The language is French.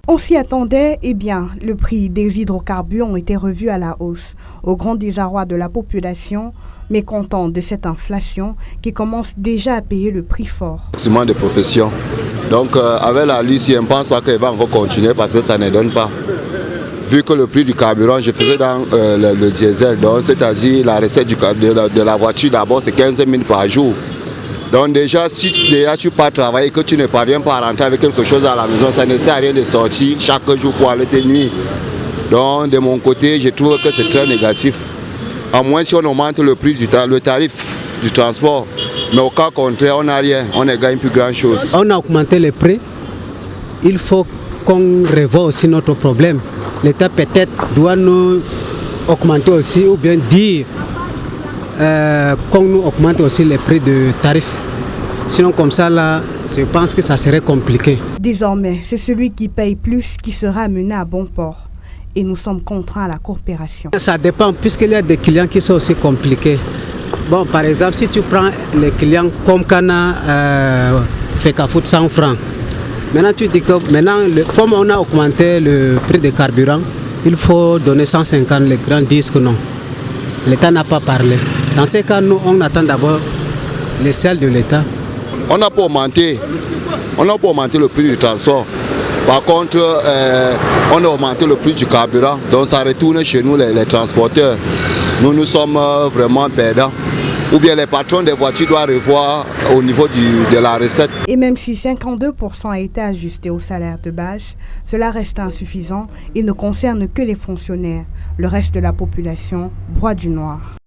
On s'y attendait, eh bien, le prix des hydrocarbures ont été revus à la hausse, au grand désarroi de la population, mécontent de cette inflation qui commence déjà à payer le prix fort. C'est de profession. Donc avec la liste, je ne pense pas qu'elle va encore continuer parce que ça ne donne pas. Vu que le prix du carburant, je faisais dans le diesel, donc c'est-à-dire la recette de la voiture d'abord c'est 15 000 par jour. Donc déjà, si tu pars travailler et que tu ne parviens pas à rentrer avec quelque chose à la maison, ça ne sert à rien de sortir chaque jour pour aller te nuire. Donc de mon côté, je trouve que c'est très négatif. À moins si on augmente le prix le tarif du transport. Mais au cas contraire, on n'a rien, on ne gagne plus grand chose. On a augmenté les prix. Il faut qu'on revoie aussi notre problème. L'État peut-être doit nous augmenter aussi ou bien dire qu'on nous augmente aussi les prix de tarifs. Sinon comme ça là, je pense que ça serait compliqué. Désormais, c'est celui qui paye plus qui sera amené à bon port. Et nous sommes contraints à la coopération. Ça dépend puisqu'il y a des clients qui sont aussi compliqués. Bon, par exemple, si tu prends les clients comme Cana Fekafoot 100 francs, maintenant tu dis que comme on a augmenté le prix des carburants, il faut donner 150, les clients disent que non. L'État n'a pas parlé. Dans ces cas, nous, on attend d'abord les selles de l'État. On n'a pas augmenté le prix du transport. Par contre, on a augmenté le prix du carburant. Donc ça retourne chez nous, les transporteurs. Nous sommes vraiment perdants. Ou bien les patrons des voitures doivent revoir au niveau de la recette. Et même si 52% a été ajusté au salaire de base, cela reste insuffisant et ne concerne que les fonctionnaires. Le reste de la population broie du noir.